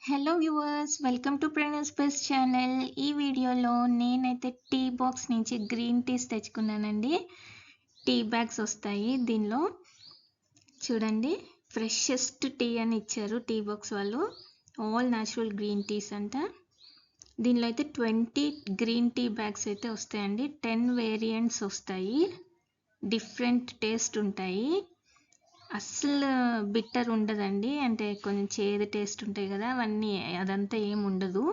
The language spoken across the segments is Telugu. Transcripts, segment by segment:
Hello viewers, welcome to Pranu's best channel. ఈ వీడియోలో నేనైతే టీ బాక్స్ నుంచి గ్రీన్ టీస్ తెచ్చుకున్నానండి. టీ బ్యాగ్స్ వస్తాయి దీనిలో. చూడండి, ఫ్రెషెస్ట్ టీ అని ఇచ్చారు టీ బాక్స్ వాళ్ళు. ఆల్ న్యాచురల్ గ్రీన్ టీస్ అంట. దీనిలో అయితే 20 గ్రీన్ టీ బ్యాగ్స్ అయితే వస్తాయండి. 10 వేరియంట్స్ వస్తాయి, డిఫరెంట్ టేస్ట్ ఉంటాయి. అస్సలు బిట్టర్ ఉండదండి, అంటే కొంచెం చేదు టేస్ట్ ఉంటాయి కదా, అవన్నీ అదంతా ఏం ఉండదు.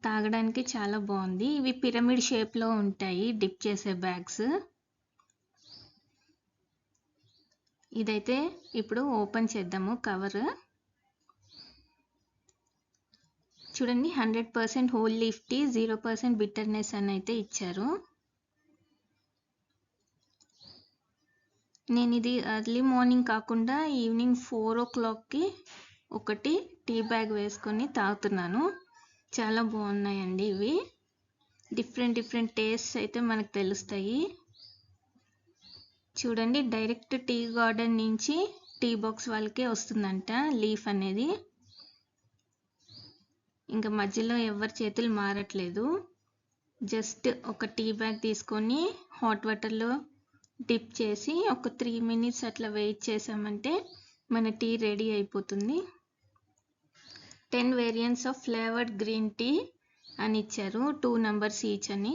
తాగడానికి చాలా బాగుంది. ఇవి పిరమిడ్ షేప్లో ఉంటాయి డిప్ చేసే బ్యాగ్స్. ఇదైతే ఇప్పుడు ఓపెన్ చేద్దాము కవర్. చూడండి, 100% హోల్ లీఫ్ టీ, 0% బిట్టర్నెస్ అని అయితే ఇచ్చారు. నేను ఇది ఎర్లీ మార్నింగ్ కాకుండా ఈవినింగ్ 4 o'clockకి ఒకటి టీ బ్యాగ్ వేసుకొని తాగుతున్నాను. చాలా బాగున్నాయండి ఇవి. డిఫరెంట్ టేస్ట్స్ అయితే మనకు తెలుస్తాయి. చూడండి, డైరెక్ట్ టీ గార్డెన్ నుంచి టీ బాక్స్ వాళ్ళకే వస్తుందంట లీఫ్ అనేది. ఇంకా మధ్యలో ఎవరి చేతులు మారట్లేదు. జస్ట్ ఒక టీ బ్యాగ్ తీసుకొని హాట్ వాటర్లో డిప్ చేసి ఒక 3 minutes అట్లా వెయిట్ చేసామంటే మన టీ రెడీ అయిపోతుంది. 10 variants of flavoured green tea అని ఇచ్చారు, 2 numbers ఈచ్ అని.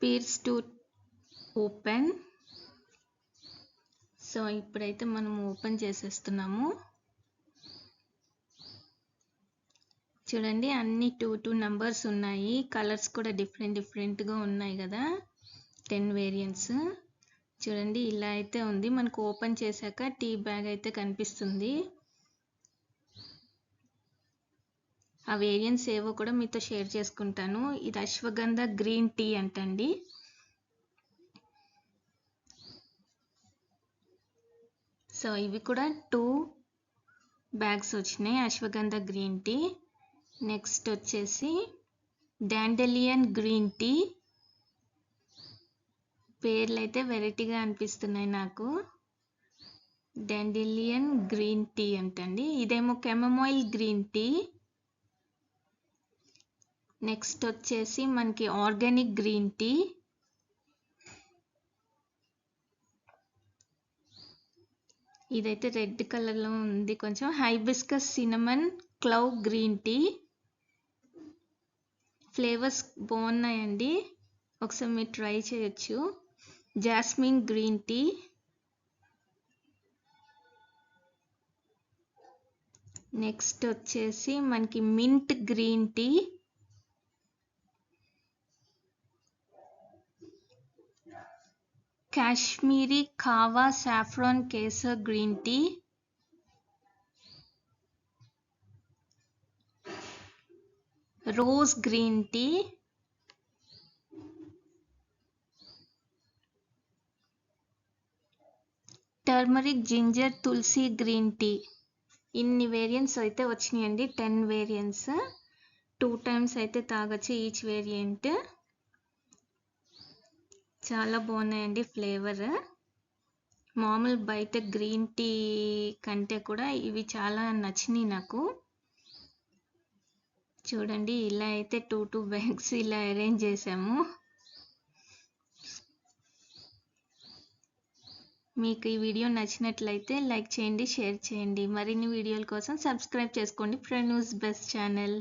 Pierce to open. సో ఇప్పుడైతే మనం ఓపెన్ చేసేస్తున్నాము. చూడండి, అన్ని 2 numbers ఉన్నాయి. కలర్స్ కూడా డిఫరెంట్గా ఉన్నాయి కదా, 10 వేరియంట్స్. చూడండి, ఇలా అయితే ఉంది. మనకు ఓపెన్ చేశాక టీ బ్యాగ్ అయితే కనిపిస్తుంది. ఆ వేరియంట్స్ ఏవో కూడా మీతో షేర్ చేసుకుంటాను. ఇది అశ్వగంధ గ్రీన్ టీ అంటండి. సో ఇవి కూడా 2 బ్యాగ్స్ వచ్చినాయి, అశ్వగంధ గ్రీన్ టీ. నెక్స్ట్ వచ్చేసి డాండెలియన్ గ్రీన్ టీ. పేర్లు అయితే వెరైటీగా అనిపిస్తున్నాయి నాకు. డాండెలియన్ గ్రీన్ టీ అంటండి. ఇదేమో కెమమైల్ గ్రీన్ టీ. నెక్స్ట్ వచ్చేసి మనకి ఆర్గానిక్ గ్రీన్ టీ. ఇదైతే రెడ్ కలర్లో ఉంది కొంచెం. Hibiscus cinnamon clove green tea. Flavours బాగున్నాయండి, ఒకసారి మీరు ట్రై చేయొచ్చు. Jasmine green tea. నెక్స్ట్ వచ్చేసి మనకి mint green tea. Kashmiri kahwa saffron kesar green tea. Rose green tea. Turmeric ginger tulsi green tea. ఇన్ని వేరియంట్స్ అయితే వచ్చినాయండి, 10 వేరియంట్స్. 2 times అయితే తాగొచ్చు ఈచ్ వేరియంట్. చాలా బాగున్నాయండి ఫ్లేవర్. మామూలు బయట గ్రీన్ టీ కంటే కూడా ఇవి చాలా నచ్చినాయి నాకు. చూడండి, ఇలా అయితే 2 బ్యాగ్స్ ఇలా అరేంజ్ చేసాము. మీకు ఈ వీడియో నచ్చినట్లయితే లైక్ చేయండి, షేర్ చేయండి. మరిన్ని వీడియోల కోసం సబ్స్క్రైబ్ చేసుకోండి ప్రణూస్ బెస్ట్ ఛానల్.